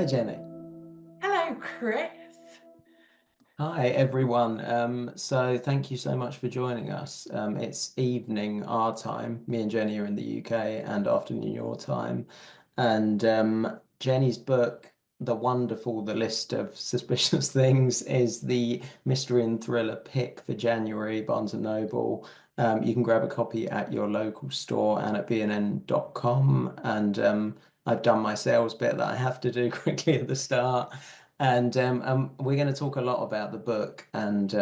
Hi, Jenny. Hello, Chris. Hi, everyone. So thank you so much for joining us. It's evening our time. Me and Jenny are in the UK and afternoon your time. And Jenny's book, The List of Suspicious Things, is the mystery and thriller pick for January, Barnes& and Noble. You can grab a copy at your local store and at bnn.com. And I've done my sales bit that I have to do quickly at the start. And we're going to talk a lot about the book. And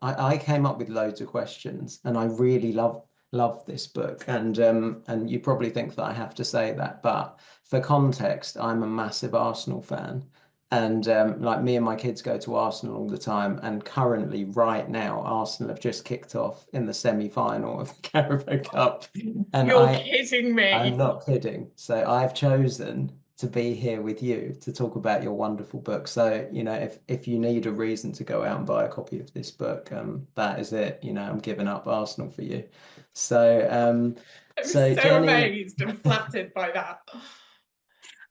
I came up with loads of questions, and I really love this book. And you probably think that I have to say that, but for context, I'm a massive Arsenal fan. And like me and my kids go to Arsenal all the time. And currently, right now, Arsenal have just kicked off in the semi-final of the Carabao Cup. And You're I kidding I'm me. not kidding. So I've chosen to be here with you to talk about your wonderful book. So, if you need a reason to go out and buy a copy of this book, that is it. I'm giving up Arsenal for you. So, I'm so so Jenny, amazed and flattered by that.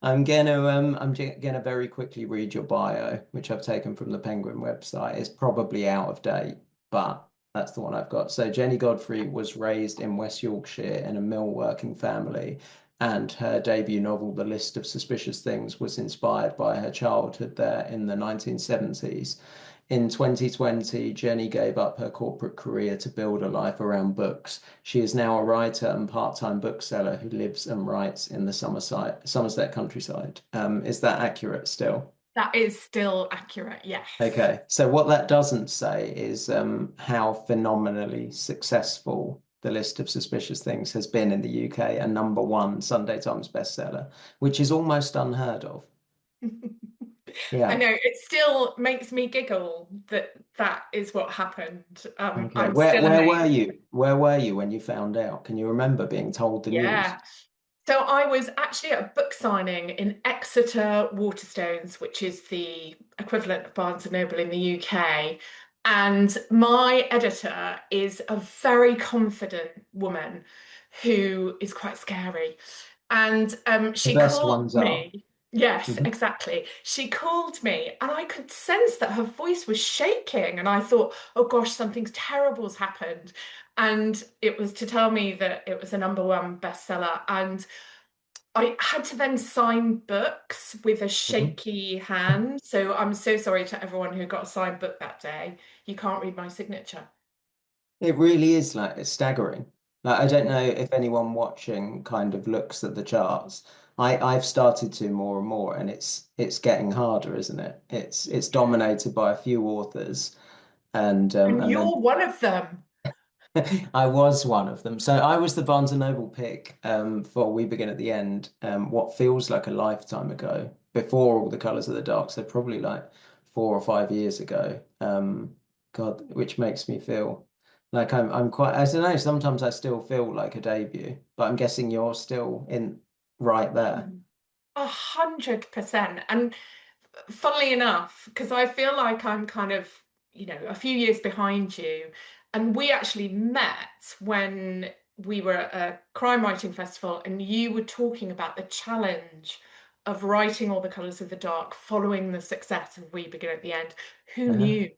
I'm gonna very quickly read your bio, which I've taken from the Penguin website. It's probably out of date, but that's the one I've got. So Jennie Godfrey was raised in West Yorkshire in a mill working family, and her debut novel, The List of Suspicious Things, was inspired by her childhood there in the 1970s. In 2020, Jenny gave up her corporate career to build a life around books. She is now a writer and part-time bookseller who lives and writes in the Somerset countryside. Is that accurate still? That is still accurate, yes. Okay, so what that doesn't say is how phenomenally successful the list of suspicious things has been in the UK, a number one Sunday Times bestseller, which is almost unheard of. I Yeah. know it still makes me giggle that that is what happened. Okay. I'm Where still where were amazed. you? Where were you when you found out? Can you remember being told the news? Yeah. So I was actually at a book signing in Exeter Waterstones, which is the equivalent of Barnes& and Noble in the UK. And my editor is a very confident woman who is quite scary. And The she best called ones are. me. Yes, Mhm. exactly. She called me, and I could sense that her voice was shaking. And I thought, oh gosh, something terrible's happened. And it was to tell me that it was a number one bestseller. And I had to then sign books with a Mhm. shaky hand. So I'm so sorry to everyone who got a signed book that day. You can't read my signature. It really is like it's staggering. Like I don't know if anyone watching kind of looks at the charts. I've started to more and more, and it's getting harder, isn't it? It's dominated by a few authors, And and then you're one of them. I was one of them. So I was the Barnes& and Noble pick for We Begin at the End, what feels like a lifetime ago, before all the Colours of the Dark, so probably like 4 or 5 years ago. God, which makes me feel like I'm quite, I don't know, sometimes I still feel like a debut, but I'm guessing you're still in right there. 100%. And funnily enough, because I feel like I'm kind of, a few years behind you, and we actually met when we were at a crime writing festival, and you were talking about the challenge of writing All the Colours of the Dark following the success of We Begin at the End. Who Uh-huh. knew?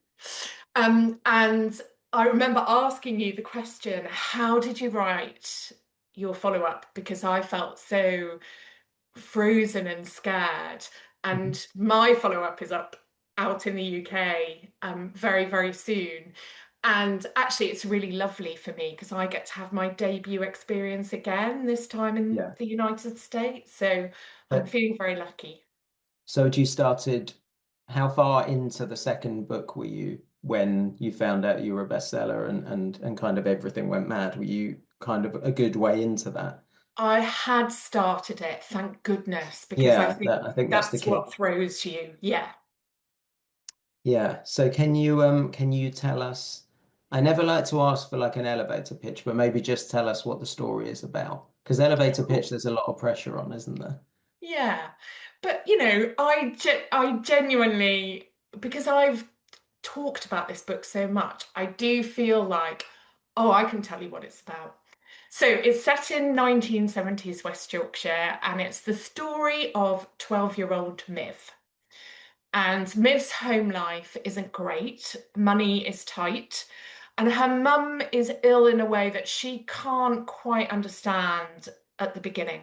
And I remember asking you the question, how did you write your follow-up? Because I felt so frozen and scared. And my follow-up is up out in the UK very, very soon. And actually, it's really lovely for me because I get to have my debut experience again, this time in Yeah. the United States. So I'm Uh, feeling very lucky. So you started, how far into the second book were you when you found out you were a bestseller and kind of everything went mad? Were you kind of a good way into that? I had started it, thank goodness, because I Yeah, think that I think that's the that's key. what throws you. Yeah. Yeah. So can you tell us, I never like to ask for like an elevator pitch, but maybe just tell us what the story is about. Because elevator pitch, there's a lot of pressure on, isn't there? Yeah, but I genuinely, because I've talked about this book so much, I do feel like, oh, I can tell you what it's about. So it's set in 1970s West Yorkshire, and it's the story of 12-year-old Miv. And Miv's home life isn't great, money is tight, and her mum is ill in a way that she can't quite understand at the beginning.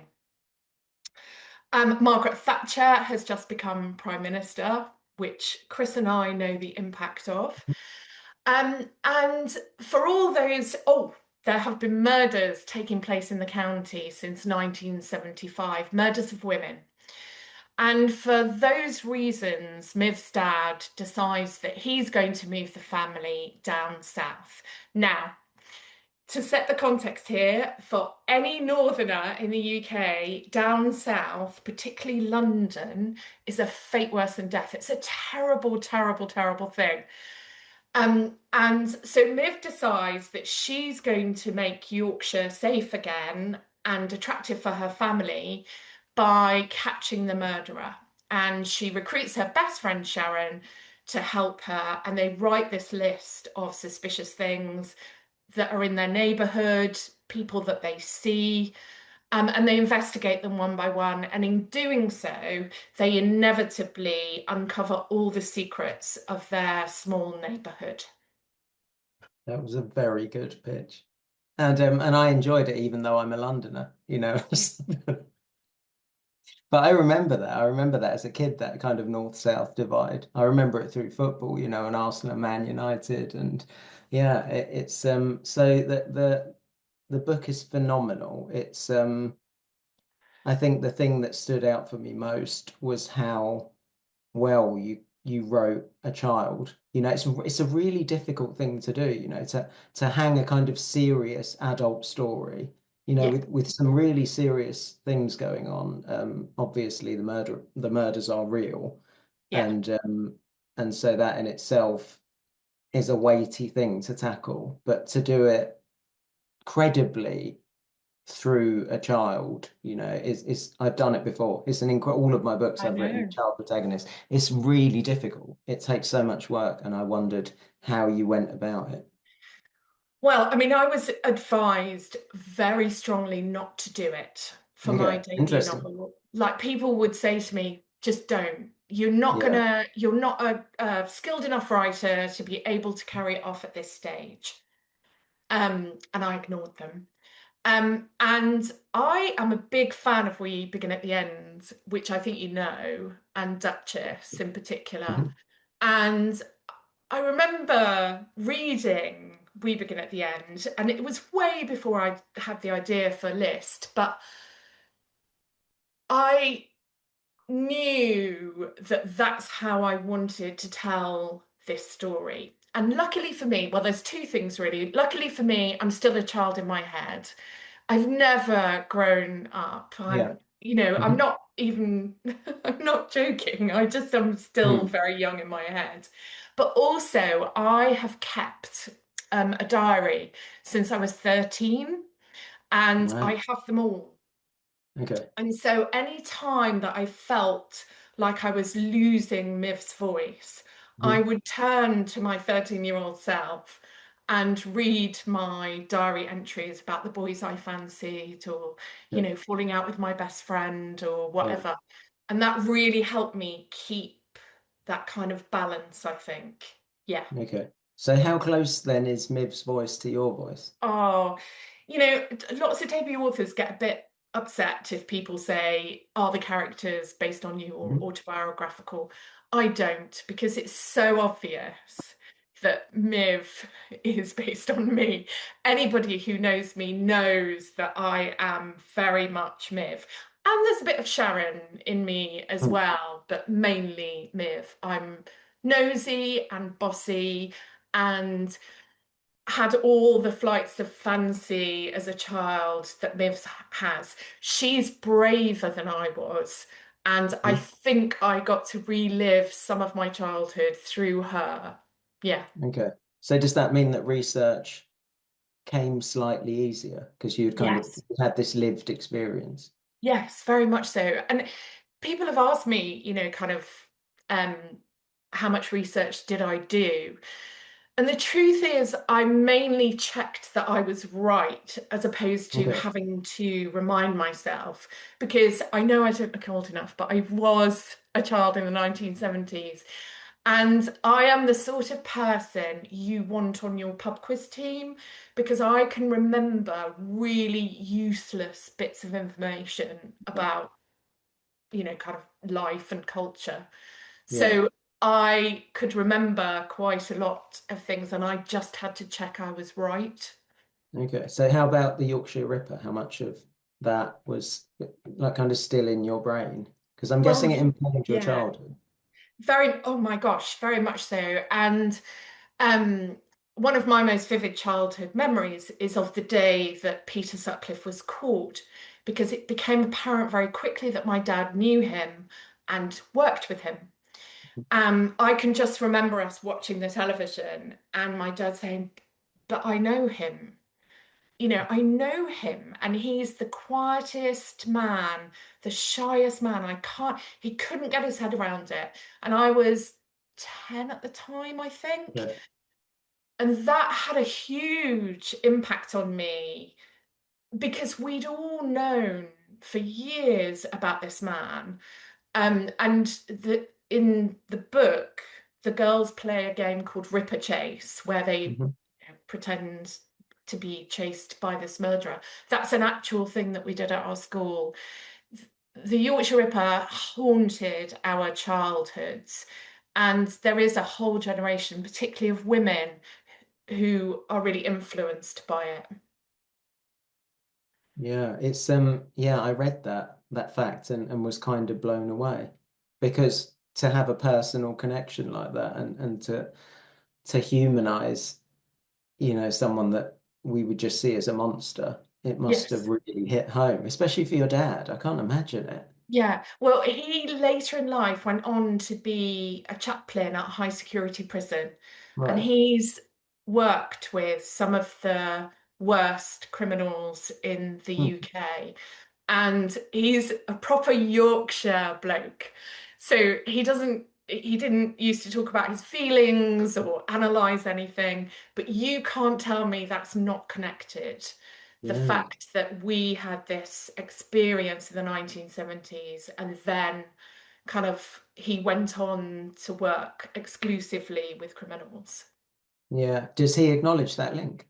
Margaret Thatcher has just become Prime Minister, which Chris and I know the impact of. And for all those, oh, there have been murders taking place in the county since 1975, murders of women. And for those reasons, Miv's dad decides that he's going to move the family down south. Now, to set the context here, for any northerner in the UK, down south, particularly London, is a fate worse than death. It's a terrible, terrible, terrible thing. And so Miv decides that she's going to make Yorkshire safe again and attractive for her family by catching the murderer. And she recruits her best friend Sharon to help her, and they write this list of suspicious things that are in their neighborhood, people that they see, and they investigate them one by one. And in doing so, they inevitably uncover all the secrets of their small neighborhood. That was a very good pitch. And I enjoyed it even though I'm a Londoner, you know. But I remember that. I remember that as a kid, that kind of north-south divide. I remember it through football, you know, and Arsenal and Man United. And yeah, it's so the book is phenomenal. It's I think the thing that stood out for me most was how well you wrote a child. You know, it's a really difficult thing to do, you know, to hang a kind of serious adult story, you know, Yeah, with some really serious things going on. Obviously the murders are real, yeah. and and so that in itself is a weighty thing to tackle, but to do it credibly through a child, you know, is I've done it before. It's an incredible, all of my books I I've written know. child protagonists. It's really difficult. It takes so much work, and I wondered how you went about it. Well, I mean, I was advised very strongly not to do it for my Okay, debut interesting. novel. Like people would say to me, just don't. Yeah. You're not a skilled enough writer to be able to carry it off at this stage. And I ignored them. And I am a big fan of We Begin at the End, which I think you know, and Duchess in particular. Mhm. And I remember reading We Begin at the End, and it was way before I had the idea for List, but I knew that that's how I wanted to tell this story. And luckily for me, well, there's two things really. Luckily for me, I'm still a child in my head. I've never grown up. Yeah. I'm Mhm. not even, I'm not joking. I just am still Mm. very young in my head. But also, I have kept a diary since I was 13, and Wow. I have them all. Okay. And so, any time that I felt like I was losing Miv's voice, I Mhm. would turn to my 13-year-old self and read my diary entries about the boys I fancied or, Okay. falling out with my best friend or Yeah. whatever. And that really helped me keep that kind of balance, I think. Yeah. Okay. So how close then is Miv's voice to your voice? Oh, lots of debut authors get a bit upset if people say, are the characters based on you or Mhm. autobiographical? I don't, because it's so obvious that Miv is based on me. Anybody who knows me knows that I am very much Miv. And there's a bit of Sharon in me as Mm. well, but mainly Miv. I'm nosy and bossy and had all the flights of fancy as a child that Mivs has. She's braver than I was. And I Mhm. think I got to relive some of my childhood through her. Yeah. Okay. So does that mean that research came slightly easier because you'd kind of Yes. had this lived experience? Yes, very much so. And people have asked me, kind of um, how much research did I do? And the truth is, I mainly checked that I was right as opposed to Okay. having to remind myself, because I know I don't look old enough, but I was a child in the 1970s. And I am the sort of person you want on your pub quiz team because I can remember really useless bits of information about, kind of life and culture. Yeah. So I could remember quite a lot of things, and I just had to check I was right. Okay. So how about the Yorkshire Ripper? How much of that was like kind of still in your brain? Because I'm Well, guessing it informed your yeah, childhood. oh my gosh, very much so. And um, one of my most vivid childhood memories is of the day that Peter Sutcliffe was caught, because it became apparent very quickly that my dad knew him and worked with him. I can just remember us watching the television and my dad saying, "But I know him. I know him, and he's the quietest man, the shyest man. He couldn't get his head around it." And I was 10 at the time, I think. Yeah. And that had a huge impact on me because we'd all known for years about this man. And in the book, the girls play a game called Ripper Chase, where they Mhm. pretend to be chased by this murderer. That's an actual thing that we did at our school. The Yorkshire Ripper haunted our childhoods, and there is a whole generation, particularly of women, who are really influenced by it. Yeah, it's yeah, I read that fact and was kind of blown away because to have a personal connection like that and to humanize, someone that we would just see as a monster, it must have Yes. really hit home, especially for your dad. I can't imagine it. Yeah, well, he later in life went on to be a chaplain at a high security prison, and Right. he's worked with some of the worst criminals in the Hmm. UK. And he's a proper Yorkshire bloke. So he didn't used to talk about his feelings or analyze anything, but you can't tell me that's not connected. The Yeah. fact that we had this experience in the 1970s and then kind of he went on to work exclusively with criminals. Yeah. Does he acknowledge that link?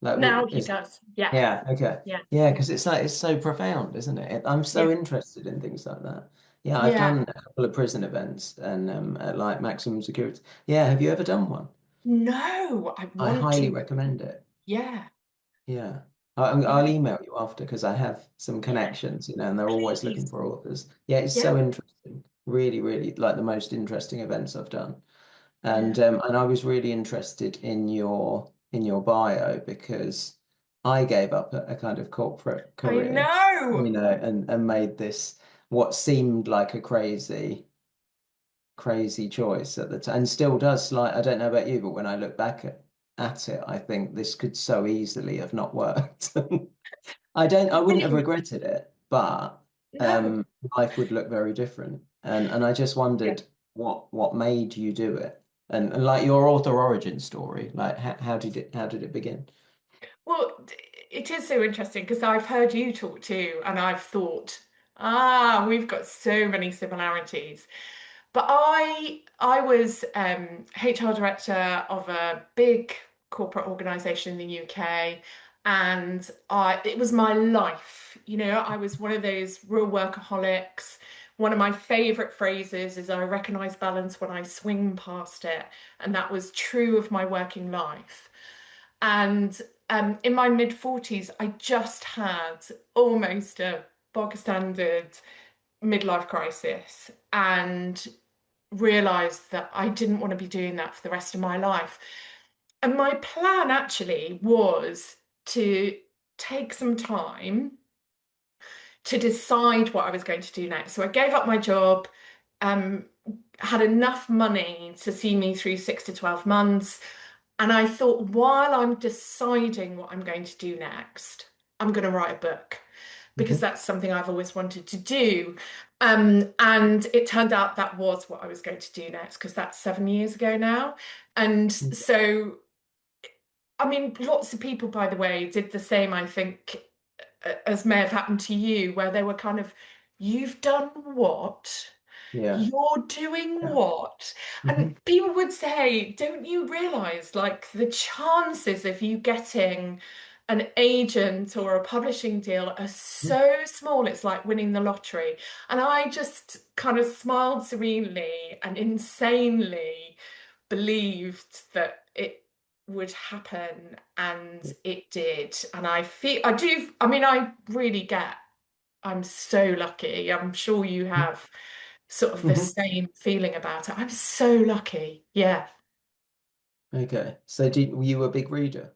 Like, Now he is does. Yeah. Yeah, okay. Yeah. Yeah, because it's like it's so profound, isn't it? I'm so Yeah. interested in things like that. Yeah, I've Yeah. done a couple of prison events and at like maximum security. Yeah, have you ever done one? No, I I want highly to. recommend it. Yeah. Yeah. Yeah. I'll email you after because I have some Yeah. connections, and they're always looking Please. for authors. Yeah, it's Yeah. so interesting. Really, really like the most interesting events I've done. Yeah. And I was really interested in your bio because I gave up a kind of corporate I career, know. and made this what seemed like a crazy choice at the time, and still does. Like, I don't know about you, but when I look back at it, I think this could so easily have not worked. I wouldn't have Really? regretted it, but No. life would look very different. And I just Yeah. wondered what made you do it, and like your author origin story, like how did it begin? Well, it is so interesting because I've heard you talk too, and I've thought, we've got so many similarities. But I was HR director of a big corporate organization in the UK, and I it was my life. I was one of those real workaholics. One of my favorite phrases is I recognize balance when I swing past it, and that was true of my working life. And in my mid 40s, I just had almost a bog standard midlife crisis and realized that I didn't want to be doing that for the rest of my life. And my plan actually was to take some time to decide what I was going to do next. So I gave up my job, um, had enough money to see me through 6 to 12 months. And I thought, while I'm deciding what I'm going to do next, I'm going to write a book because Mhm. that's something I've always wanted to do. And it turned out that was what I was going to do next because that's 7 years ago now. And Okay. so, I mean, lots of people, by the way, did the same, I think, as may have happened to you, where they were kind of, you've done what? Yeah. You're doing Yeah. what? Hmm. And people would say, don't you realize like the chances of you getting an agent or a publishing deal are so small, it's like winning the lottery. And I just kind of smiled serenely and insanely believed that it would happen, and it did. And I do, I mean, I really get, I'm so lucky. I'm sure you have sort of the Hmm. same feeling about it. I'm so lucky. Yeah. Okay. So were you a big reader?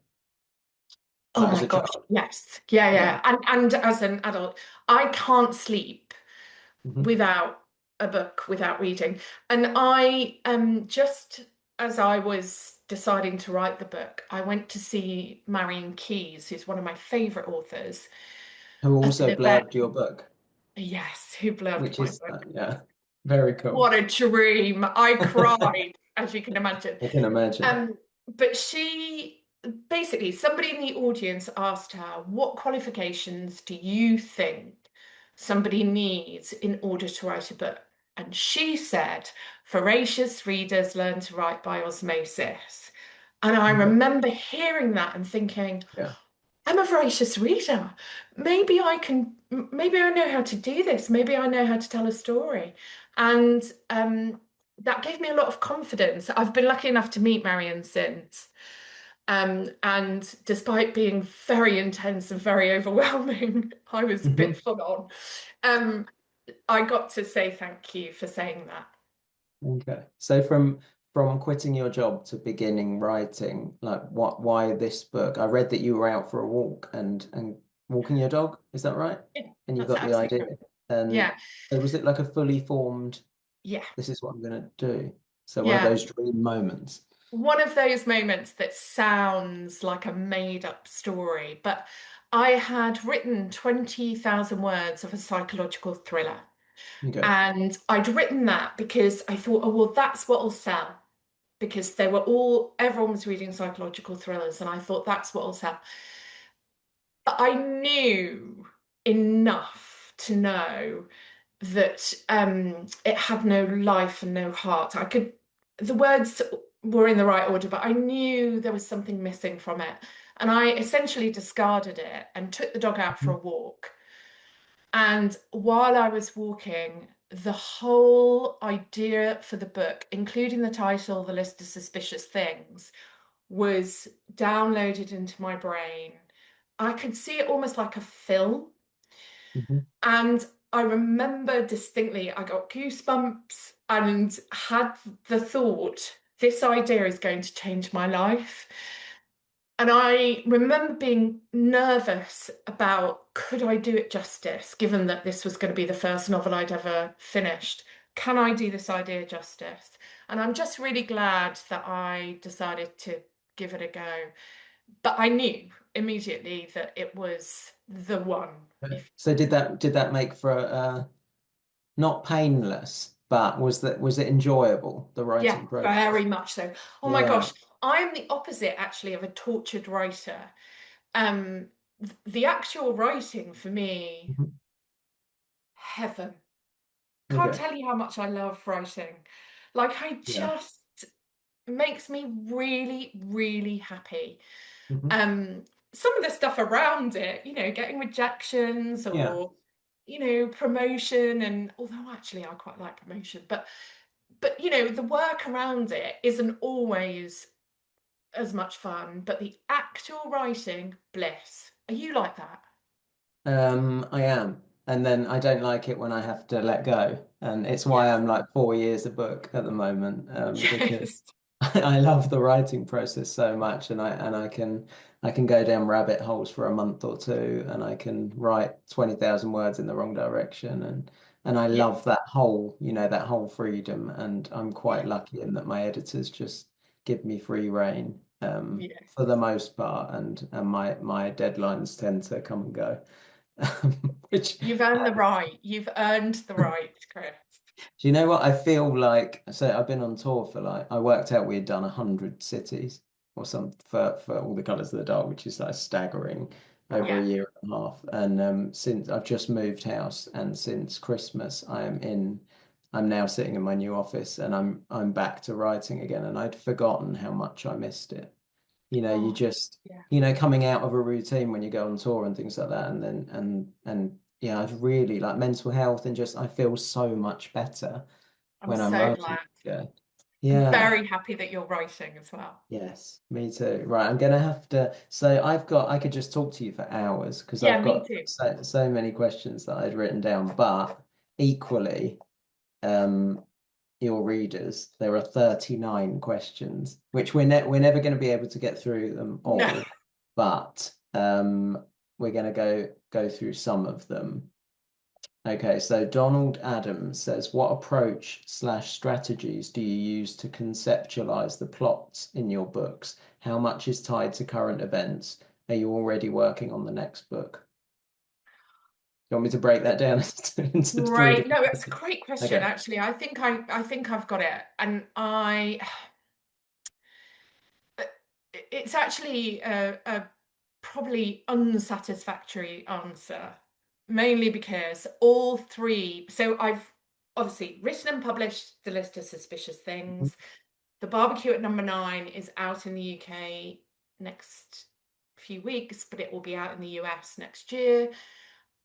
Oh Like as my a gosh, child? yes. Yeah, Yeah. yeah. And as an adult, I can't sleep Hmm. without a book, without reading. And I just as I was deciding to write the book, I went to see Marion Keyes, who's one of my favorite authors, Who at an also event. blurbed your book, Yes, who blurbed which my is, book. yeah, very cool. What a dream. I cried, as you can imagine. I can imagine. Um, but she basically, somebody in the audience asked her, what qualifications do you think somebody needs in order to write a book? And she said, voracious readers learn to write by osmosis. And I Okay. remember hearing that and thinking, Yeah. I'm a voracious reader. Maybe I know how to do this. Maybe I know how to tell a story. And that gave me a lot of confidence. I've been lucky enough to meet Marion since. And despite being very intense and very overwhelming, I was a bit Hmm. full on. Um, I got to say thank you for saying that. Okay. So from quitting your job to beginning writing, like why this book? I read that you were out for a walk and walking your dog, is that right? Yeah, And you that's got the absolutely idea. right. And Yeah, so was it like a fully formed, yeah, this is what I'm gonna do? So one of yeah. those dream moments. One of those moments that sounds like a made-up story, but I had written 20,000 words of a psychological thriller. Okay. And I'd written that because I thought, oh, well, that's what'll sell. Because everyone was reading psychological thrillers, and I thought that's what'll sell. But I knew enough to know that it had no life and no heart. The words were in the right order, but I knew there was something missing from it. And I essentially discarded it and took the dog out for a Mhm. walk. And while I was walking, the whole idea for the book, including the title, the list of suspicious things, was downloaded into my brain. I could see it almost like a film. Mhm. And I remember distinctly, I got goosebumps and had the thought, this idea is going to change my life. And I remember being nervous about could I do it justice, given that this was going to be the first novel I'd ever finished. Can I do this idea justice? And I'm just really glad that I decided to give it a go. But I knew immediately that it was the one. Okay. If So did that make for a not painless, but was it enjoyable, the Yeah, writing process? very much so. Oh my Yeah. gosh, I am the opposite actually of a tortured writer. The actual writing for me, Mhm. heaven. Can't Okay. tell you how much I love writing. Like I Yeah. just makes me really, really happy. Hmm. Um, some of the stuff around it, getting rejections Yeah. or, promotion, and although actually I quite like promotion, but the work around it isn't always as much fun, but the actual writing, bliss. Are you like that? I am. And then I don't like it when I have to let go. And it's why Yes. I'm like 4 years a book at the moment, because Yes. I love the writing process so much, and I can go down rabbit holes for a month or two, and I can write 20,000 words in the wrong direction, and I Yeah. love that whole freedom, and I'm Yeah. quite lucky in that my editors just give me free rein, Yes. for the most part, and my deadlines tend to come and go, which You've earned the right. You've earned the right, Chris. Do you know what I feel like? So I've been on tour for like I worked out we had done 100 cities or some for all the colours of the dog, which is like staggering over a Yeah. year and a half. And since I've just moved house and since Christmas I'm now sitting in my new office and I'm back to writing again and I'd forgotten how much I missed it. You Oh, just, yeah. coming out of a routine when you go on tour and things like that, and then and yeah, I've really like mental health and just I feel so much better I'm when I'm so writing. glad. Yeah. I'm Yeah. very happy that you're writing as well. Yes, me too. Right, I'm gonna have to. So I could just talk to you for hours because Yeah, I've me got too. so many questions that I'd written down, but equally, um, your readers, there are 39 questions, which we're never going to be able to get through them No. all, but we're going to go through some of them. Okay, so Donald Adams says, what approach slash strategies do you use to conceptualize the plots in your books? How much is tied to current events? Are you already working on the next book? Do you want me to break that down into three Right. different No, it's a questions? great question, Okay. actually. I think I've got it. And I it's actually a probably unsatisfactory answer, mainly because all three. So I've obviously written and published the list of suspicious Mhm. things. The Barbecue at Number 9 is out in the UK next few weeks, but it will be out in the US next year.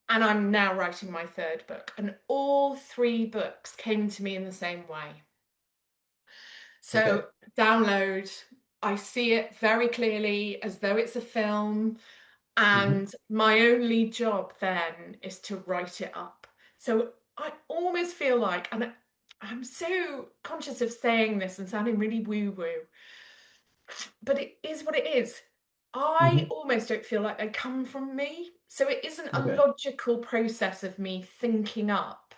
And I'm now writing my third book. And all three books came to me in the same way. Okay. So, download, I see it very clearly as though it's a film. Hmm. And my only job then is to write it up. So I almost feel like, and I'm so conscious of saying this and sounding really woo woo, but it is what it is. I Hmm. almost don't feel like they come from me. So it isn't a Okay. logical process of me thinking up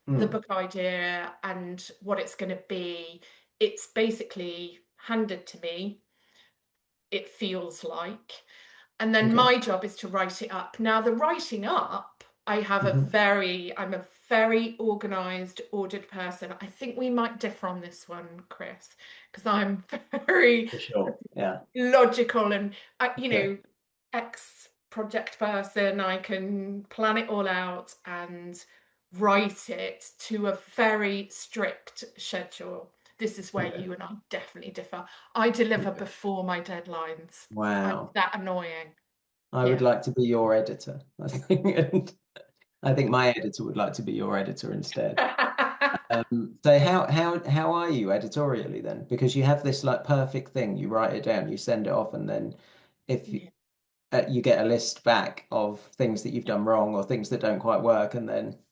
the Mm. book idea and what it's going to be. It's basically handed to me, it feels like. And then Okay. my job is to write it up. Now, the writing up, Hmm. I'm a very organized, ordered person. I think we might differ on this one, Chris, because I'm very For sure. Yeah. logical and, Okay. ex project person. I can plan it all out and write it to a very strict schedule. This is where Okay. you and I definitely differ. I deliver Okay. before my deadlines. I'm Wow. that annoying. I would Yeah. like to be your editor, I think. And I think my editor would like to be your editor instead. So how are you editorially then? Because you have this like perfect thing, you write it down, you send it off, and then if Yeah. you get a list back of things that you've done wrong or things that don't quite work, and then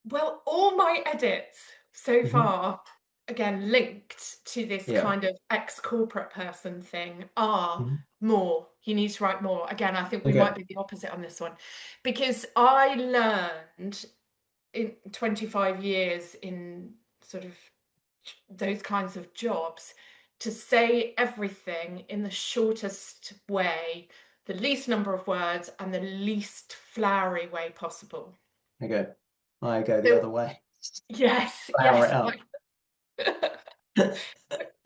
Well, all my edits so Mhm. far, again, linked to this Yeah. kind of ex-corporate person thing, are Mhm. more. You need to write more. Again, I think we might Okay. be the opposite on this one. Because I learned in 25 years in sort of those kinds of jobs to say everything in the shortest way, the least number of words, and the least flowery way possible. Okay. I go the So other way. yes, Flower it yes. up.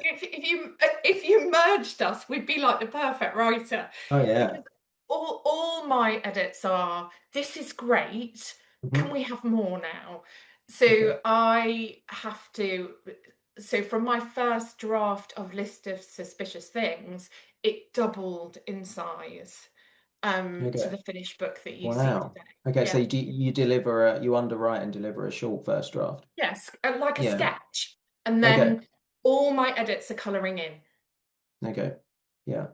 If you merged us, we'd be like the perfect writer. Oh yeah. Because all my edits are, this is great. Can Mhm. we have more now? Okay. So I have to, so from my first draft of list of suspicious things, it doubled in size to Okay. the finished book that you see Wow. today. Okay, so Yeah. you underwrite and deliver a short first draft. Yes, like a Yeah. sketch. And Okay. then all my edits are colouring in. Okay. Yeah.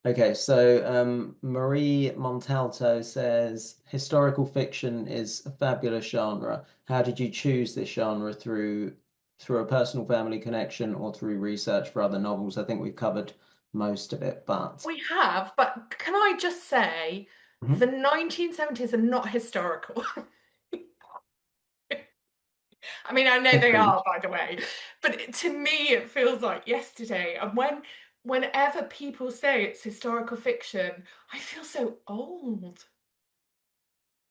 Okay, so Marie Montalto says historical fiction is a fabulous genre. How did you choose this genre through a personal family connection or through research for other novels? I think we've covered most of it, but We have, but can I just say the Mhm. 1970s are not historical. I mean, I know they Agreed. are, by the way, but to me, it feels like yesterday. And whenever people say it's historical fiction, I feel so old.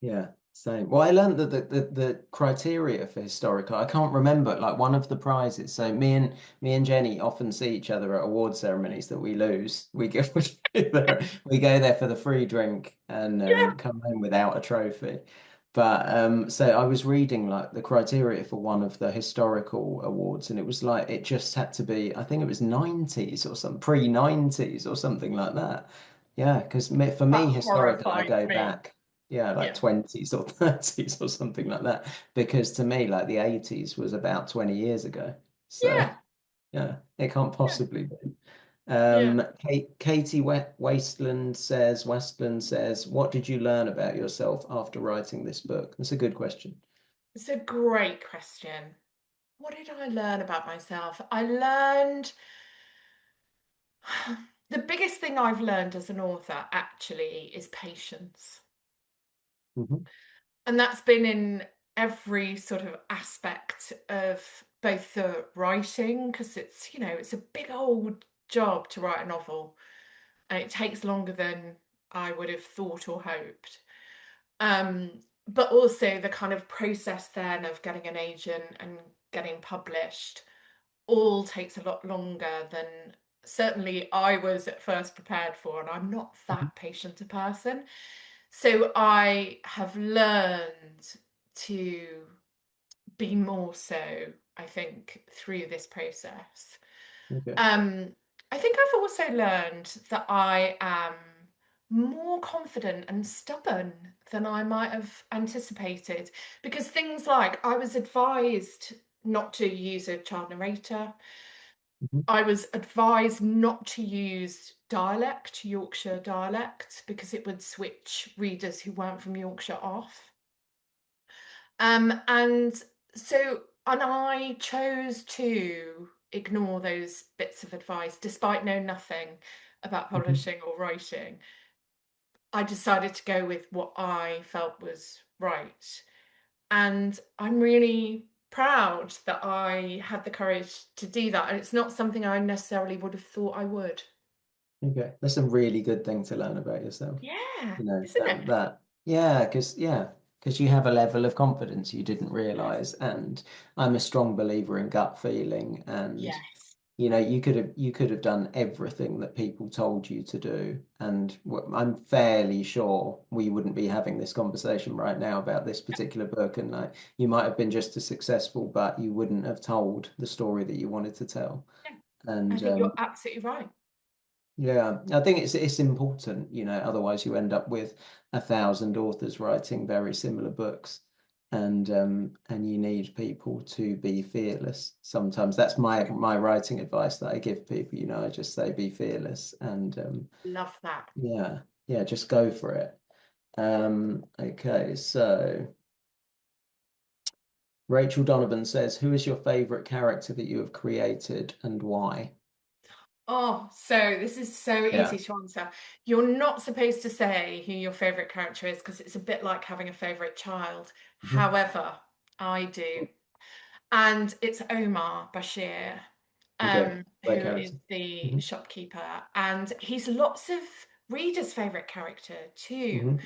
Yeah. Same. Well, I learned that the criteria for historical, I can't remember like one of the prizes. So me and Jenny often see each other at award ceremonies that we lose. We go there for the free drink and Yeah. come home without a trophy. But so I was reading like the criteria for one of the historical awards, and it was like it just had to be, I think it was 90s or some pre-90s or something like that. Yeah, because for That me, historical, I horrifies go me. back. Yeah, like Yeah. 20s or 30s or something like that. Because to me, like the 80s was about 20 years ago. So Yeah. yeah, it can't Yeah. possibly be. Yeah. Katie Westland says, what did you learn about yourself after writing this book? That's a good question. It's a great question. What did I learn about myself? I learned the biggest thing I've learned as an author actually is patience. Hmm. And that's been in every sort of aspect of both the writing, because it's a big old job to write a novel, and it takes longer than I would have thought or hoped. But also the kind of process then of getting an agent and getting published all takes a lot longer than certainly I was at first prepared for, and I'm not that patient a person. So I have learned to be more so, I think, through this process. Okay. Um, I think I've also learned that I am more confident and stubborn than I might have anticipated, because things like I was advised not to use a child narrator. Mhm. I was advised not to use dialect, Yorkshire dialect, because it would switch readers who weren't from Yorkshire off. And and I chose to ignore those bits of advice, despite knowing nothing about Mhm. publishing or writing. I decided to go with what I felt was right. And I'm really proud that I had the courage to do that. And it's not something I necessarily would have thought I would. Okay. That's a really good thing to learn about yourself. Yeah, You know, isn't it? because you have a level of confidence you didn't realize. And I'm a strong believer in gut feeling. And Yes. you could have done everything that people told you to do, and I'm fairly sure we wouldn't be having this conversation right now about this particular book. And like, you might have been just as successful, but you wouldn't have told the story that you wanted to tell. Yeah, I And think you're absolutely right. yeah, I think it's important, otherwise you end up with 1,000 authors writing very similar books. And you need people to be fearless. Sometimes that's my writing advice that I give people, I just say be fearless and Love that. yeah, yeah, just go for it. Okay, so Rachel Donovan says, who is your favorite character that you have created and why? Oh, so this is so Yeah. easy to answer. You're not supposed to say who your favorite character is because it's a bit like having a favorite child. Mhm. However, I do. And it's Omar Bashir, Okay, who great is character. the Hmm. shopkeeper. And he's lots of readers' favorite character too, Hmm.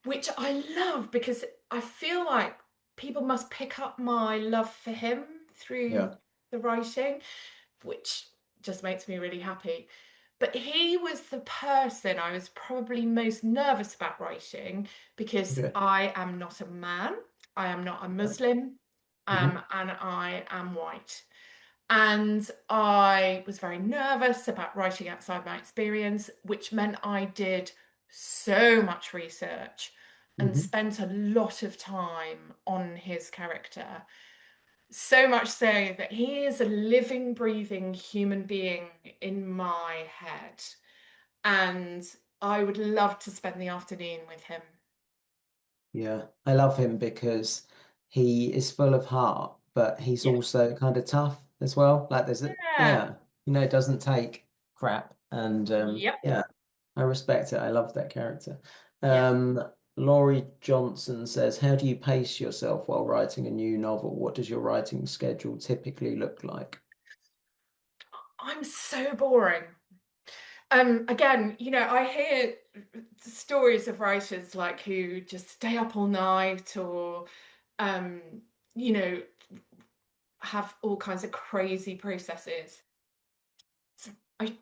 which I love because I feel like people must pick up my love for him through Yeah. the writing, which just makes me really happy. But he was the person I was probably most nervous about writing because Okay. I am not a man, I am not a Right. Muslim, Hmm. and I am white. And I was very nervous about writing outside my experience, which meant I did so much research and Hmm. spent a lot of time on his character. So much so that he is a living, breathing human being in my head. And I would love to spend the afternoon with him. Yeah, I love him because he is full of heart, but he's Yeah. also kind of tough as well. Like Yeah. doesn't take crap. And Yep. yeah, I respect it. I love that character. Yeah. Um, Laurie Johnson says, how do you pace yourself while writing a new novel? What does your writing schedule typically look like? I'm so boring. Again, I hear stories of writers like who just stay up all night or, um, you know, have all kinds of crazy processes.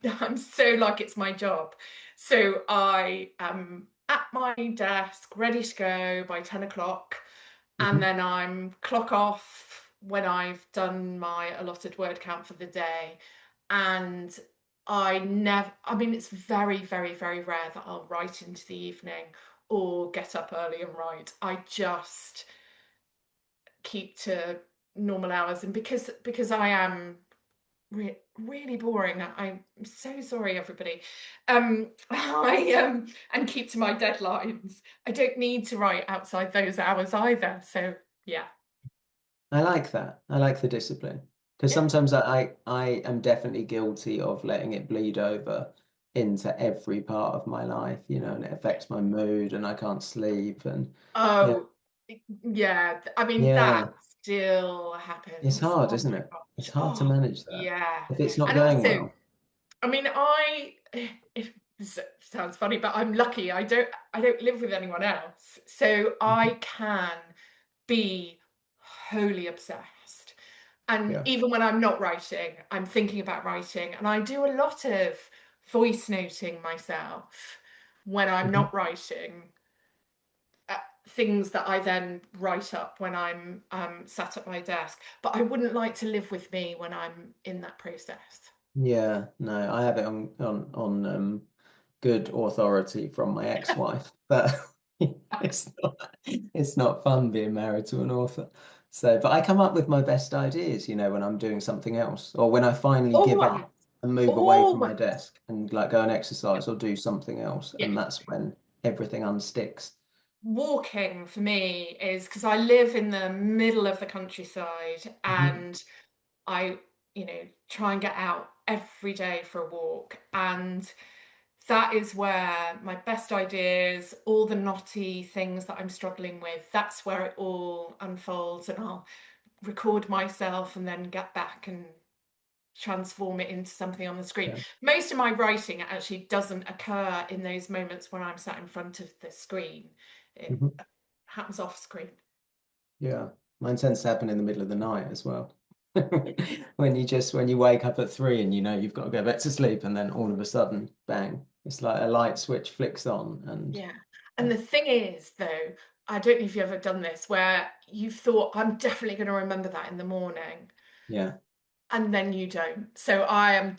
I'm so like it's my job. So I am at my desk, ready to go by 10 o'clock, and Hmm. then I'm clock off when I've done my allotted word count for the day. And I mean, it's very, very, very rare that I'll write into the evening or get up early and write. I just keep to normal hours. And because I am really boring. I'm so sorry, everybody. I and keep to my deadlines. I don't need to write outside those hours either. So yeah, I like that. I like the discipline because yeah. sometimes I am definitely guilty of letting it bleed over into every part of my life, and it affects my mood and I can't sleep and yeah, Oh, yeah. I mean that yeah, still it's happens. hard, Oh isn't my it? It's gosh. hard to Oh manage that yeah. if it's not And going also, well. I mean, it sounds funny, but I'm lucky. I don't live with anyone else, so Mhm. I can be wholly obsessed. And Yeah. even when I'm not writing, I'm thinking about writing. And I do a lot of voice noting myself when I'm Hmm. not writing, things that I then write up when I'm sat at my desk. But I wouldn't like to live with me when I'm in that process. Yeah, no, I have it on good authority from my ex-wife, but it's not fun being married to an author. So, but I come up with my best ideas, when I'm doing something else, or when I finally give Always, up and move away from my always. desk and like go and exercise or do something else, Yeah. and that's when everything unsticks. Walking for me is because I live in the middle of the countryside Hmm. and I, try and get out every day for a walk. And that is where my best ideas, all the knotty things that I'm struggling with, that's where it all unfolds. And I'll record myself and then get back and transform it into something on the screen. Yeah. Most of my writing actually doesn't occur in those moments when I'm sat in front of the screen. It Hmm. happens off screen. Yeah, mine tends to happen in the middle of the night as well. When you wake up at 3 and you've got to go back to sleep, and then all of a sudden, bang, it's like a light switch flicks on, and Yeah. And uh, the thing is, though, I don't know if you've ever done this, where you've thought, I'm definitely going to remember that in the morning, yeah, and then you don't. So I'm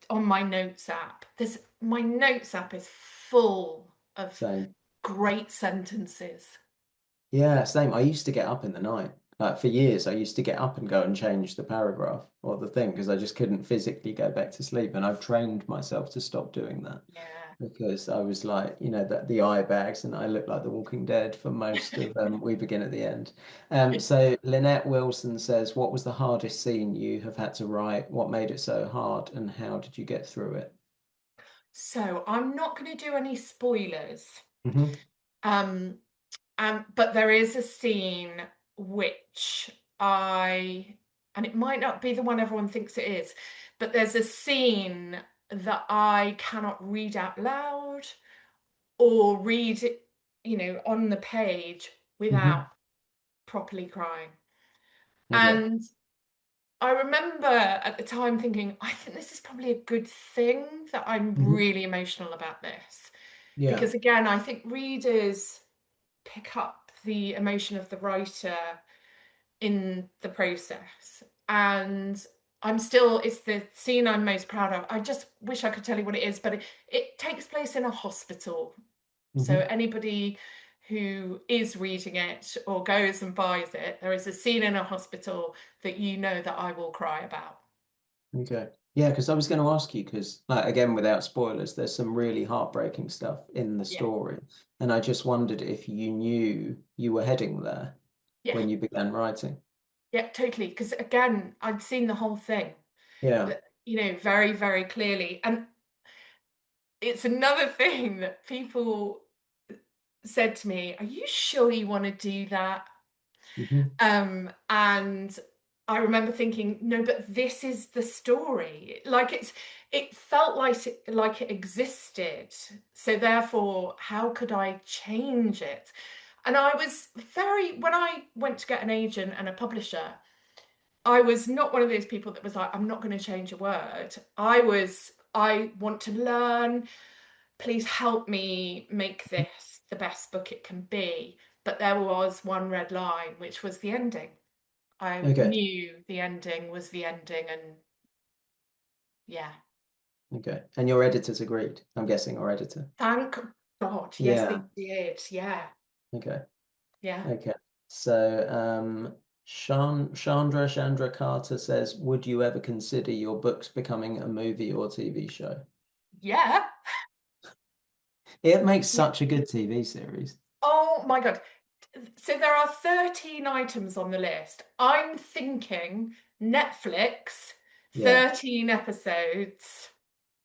on my notes app. My notes app is full of same. great sentences. Yeah, same. I used to get up in the night. Like for years, I used to get up and go and change the paragraph or the thing because I just couldn't physically go back to sleep. And I've trained myself to stop doing that Yeah. because I was like, that the eye bags and I look like the Walking Dead for most of We Begin at the End. So Lynette Wilson says, what was the hardest scene you have had to write? What made it so hard and how did you get through it? So I'm not going to do any spoilers. Hmm. Um, but there is a scene which and it might not be the one everyone thinks it is, but there's a scene that I cannot read out loud or read it, on the page without Hmm. properly crying. Okay. And I remember at the time thinking, I think this is probably a good thing that I'm Hmm. really emotional about this. Yeah. Because again, I think readers pick up the emotion of the writer in the process. And it's the scene I'm most proud of. I just wish I could tell you what it is, but it takes place in a hospital. So Hmm. anybody who is reading it or goes and buys it, there is a scene in a hospital that that I will cry about. Okay. Yeah, because I was going to ask you, because, like, again, without spoilers, there's some really heartbreaking stuff in the Yeah. story. And I just wondered if you knew you were heading there Yeah. when you began writing. Yeah, totally. Because again, I'd seen the whole thing, Yeah. very, very clearly. And it's another thing that people said to me, "Are you sure you want to do that?" Hmm. And I remember thinking, no, but this is the story. Like it felt like it existed. So therefore, how could I change it? And I was very, when I went to get an agent and a publisher, I was not one of those people that was like, I'm not going to change a word. I want to learn. Please help me make this the best book it can be. But there was one red line, which was the ending. I Okay. knew the ending was the ending, and yeah, Okay. And your editors agreed, I'm guessing, or editor. thank God. Yes, they Yeah. did. Yeah, Okay. yeah, Okay. So, Chandra Carter says, would you ever consider your books becoming a movie or TV show? yeah. It makes Yeah. such a good TV series. Oh my God. So there are 13 items on the list. I'm thinking Netflix, Yeah. 13 episodes.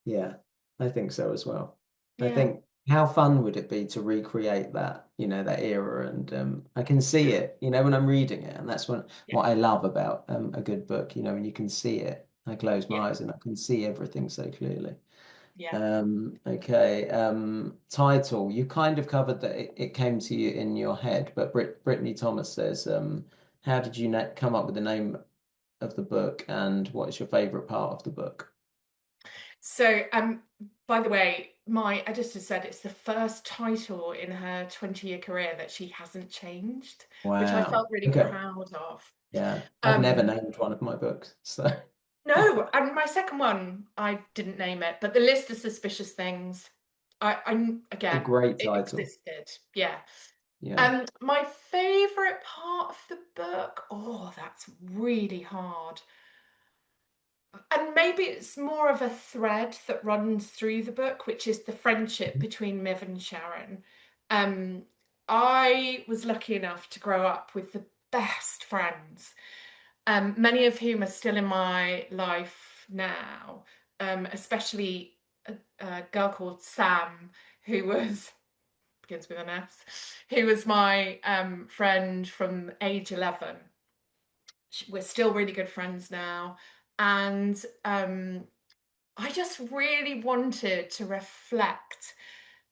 Yeah. I think so as well. I Yeah, think how fun would it be to recreate that, that era? And I can see it, when I'm reading it. And that's yeah, what I love about a good book, when you can see it. I close yeah, my eyes and I can see everything so clearly. yeah. Okay. Title. You kind of covered that it came to you in your head, but Brittany Thomas says, how did you come up with the name of the book and what is your favorite part of the book? So, by the way, my editor said it's the first title in her 20-year career that she hasn't changed, which I Wow. felt really Okay. proud of. Yeah. I've never Um, named one of my books, so no, and my second one, I didn't name it, but the list of suspicious things, a again, great it title. existed. Yeah. Yeah. My favorite part of the book, oh, that's really hard. And maybe it's more of a thread that runs through the book, which is the friendship between Miv and Sharon. Um, I was lucky enough to grow up with the best friends, many of whom are still in my life now, especially a girl called Sam, who was begins with an S, who was my friend from age 11. We're still really good friends now, and I just really wanted to reflect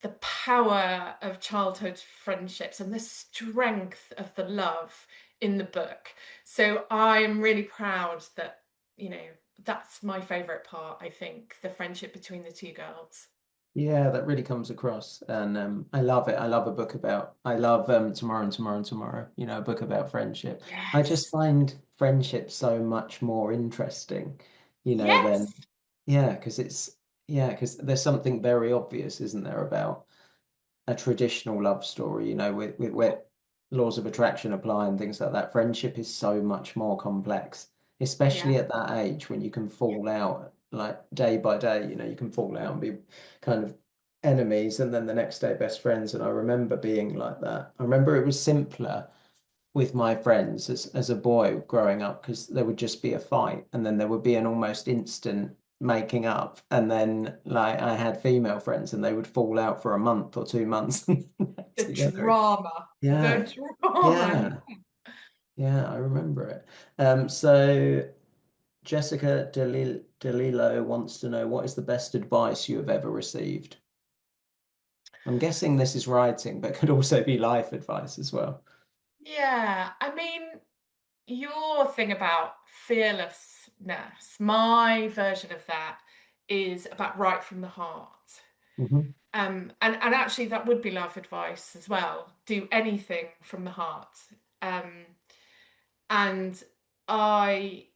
the power of childhood friendships and the strength of the love in the book. So I'm really proud that, you know, that's my favorite part, I think, the friendship between the two girls. Yeah, that really comes across. And I love it. I love a book about, I love Tomorrow and Tomorrow and Tomorrow, a book about friendship. I just Yes. find friendship so much more interesting, than, Yes. yeah, because there's something very obvious, isn't there, about a traditional love story, with where laws of attraction apply and things like that. Friendship is so much more complex, Yeah. especially at that age when you can fall out like day by day, you can fall out and be kind of enemies and then the next day best friends. And I remember being like that. I remember it was simpler with my friends as a boy growing up because there would just be a fight and then there would be an almost instant making up and then like I had female friends and they would fall out for a month or 2 months The together. drama. Yeah, The drama. yeah, yeah, I remember it. So Jessica DeLillo wants to know what is the best advice you have ever received? I'm guessing this is writing, but could also be life advice as well. Yeah. I mean, your thing about fearlessness, my version of that is about right from the heart. Hmm. And actually that would be life advice as well. Do anything from the heart. Um, and I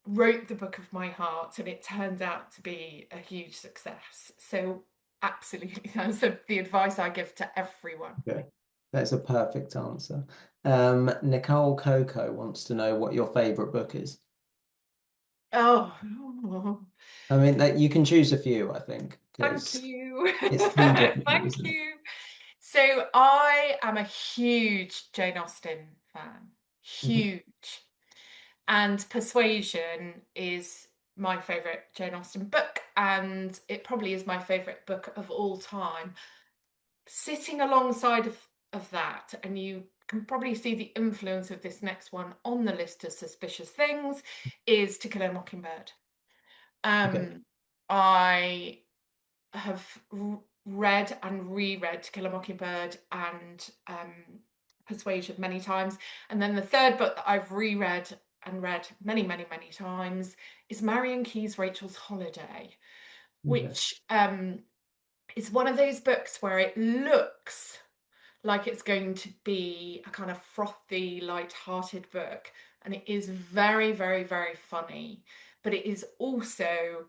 wrote the book of my heart and it turned out to be a huge success. So absolutely that's the advice I give to everyone. Okay. That's a perfect answer. Nicole Coco wants to know what your favorite book is. Oh, I mean, that you can choose a few, I think, thank because you. it's too difficult, Thank isn't it? you. So I am a huge Jane Austen fan. Mhm. Huge. And Persuasion is my favourite Jane Austen book, and it probably is my favourite book of all time. Sitting alongside of that, and you can probably see the influence of this next one on the list of suspicious things is To Kill a Mockingbird. Okay. I have read and reread To Kill a Mockingbird and Persuasion many times. And then the third book that I've reread and read many, many, many times is Marion Keyes' Rachel's Holiday, Okay. which is one of those books where it looks like it's going to be a kind of frothy, light-hearted book. And it is very, very, very funny. But it is also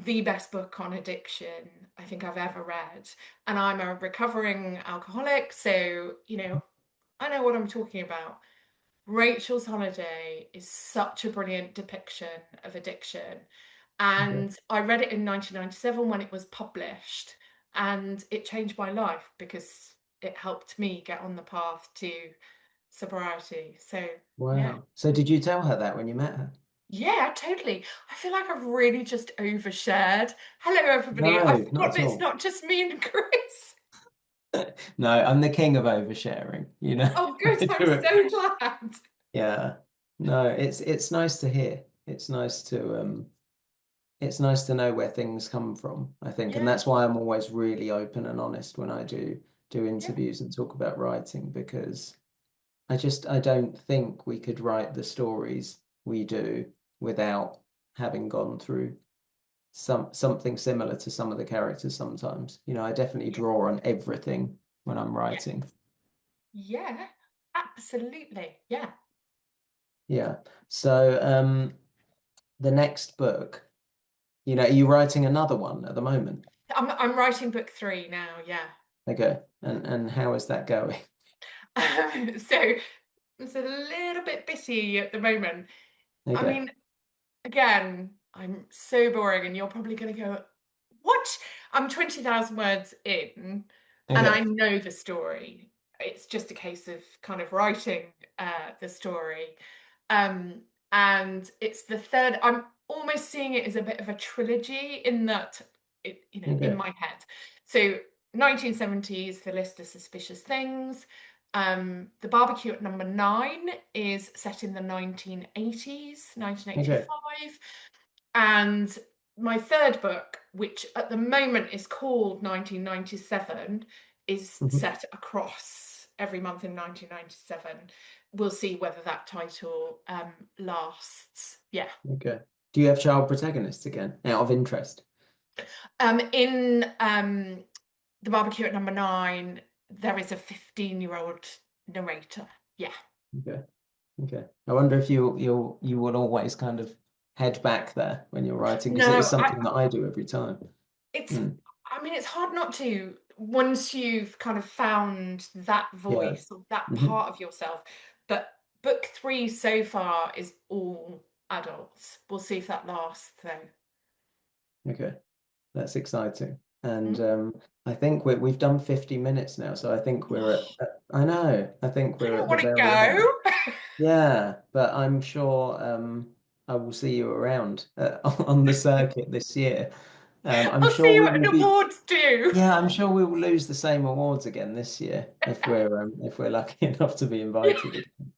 the best book on addiction I think I've ever read. And I'm a recovering alcoholic, so, I know what I'm talking about. Rachel's Holiday is such a brilliant depiction of addiction. Okay. And I read it in 1997 when it was published, and it changed my life because it helped me get on the path to sobriety. So, yeah. Wow. So did you tell her that when you met her? Yeah, totally. I feel like I've really just overshared. Hello, everybody. I No, not forgot at that it's all. not just me and Chris. No, I'm the king of oversharing, you know. Oh, good. I I'm do it. so glad. Yeah. No, it's nice to hear. It's nice to know where things come from, I think. And Yeah, that's why I'm always really open and honest when I do yeah, interviews and talk about writing, because I don't think we could write the stories we do without having gone through something similar to some of the characters sometimes. You know, I definitely yeah, draw on everything when I'm yeah, writing. yeah. Absolutely. Yeah. Yeah. So the next book, are you writing another one at the moment? I'm writing book three now. Yeah. Okay. And how is that going? So it's a little bit bitty at the moment. I Okay. mean, again, I'm so boring, and you're probably going to go, "What?" I'm 20,000 words in, and I Okay. know the story. It's just a case of kind of writing the story. Um, and it's the third. I'm almost seeing it as a bit of a trilogy in that in Okay. my head. So 1970s, the list of suspicious things. The barbecue at number nine is set in the 1980s, Okay. 1985. And my third book, which at the moment is called 1997, is Mhm. set across every month in 1997. We'll see whether that title lasts. Yeah. Okay. Do you have child protagonists again, out of interest? In the barbecue at number nine, there is a 15-year-old narrator. Yeah. Okay. Okay. I wonder if you will always kind of head back there when you're writing, because it is No, something that I do every time. it's, Mm. I mean, it's hard not to once you've kind of found that Yeah. voice or that Hmm. part of yourself. But book three so far is all adults. We'll see if that lasts though. Okay. That's exciting. And Mm. I think we've done 50 minutes now, so I think we're Oh, I know, I think I we're don't at the want to very end. go. Yeah, but I'm sure I will see you around on the circuit this year. I'm I'll see sure you we at will an be. awards do. Yeah, I'm sure we will lose the same awards again this year if we're lucky enough to be invited again.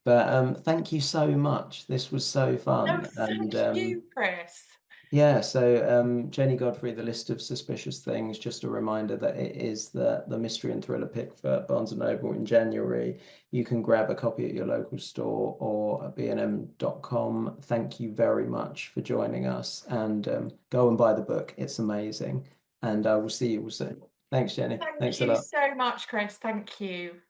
But thank you so much. This was so No, fun, and thank you, Chris. yeah. So Jennie Godfrey, The List of Suspicious Things. Just a reminder that it is the mystery and thriller pick for Barnes and Noble in January. You can grab a copy at your local store or at bnm.com. Thank you very much for joining us, and go and buy the book. It's amazing, and I will see you all soon. Thanks, Jenny. Thank Thanks a you lot. so much, Chris. Thank you.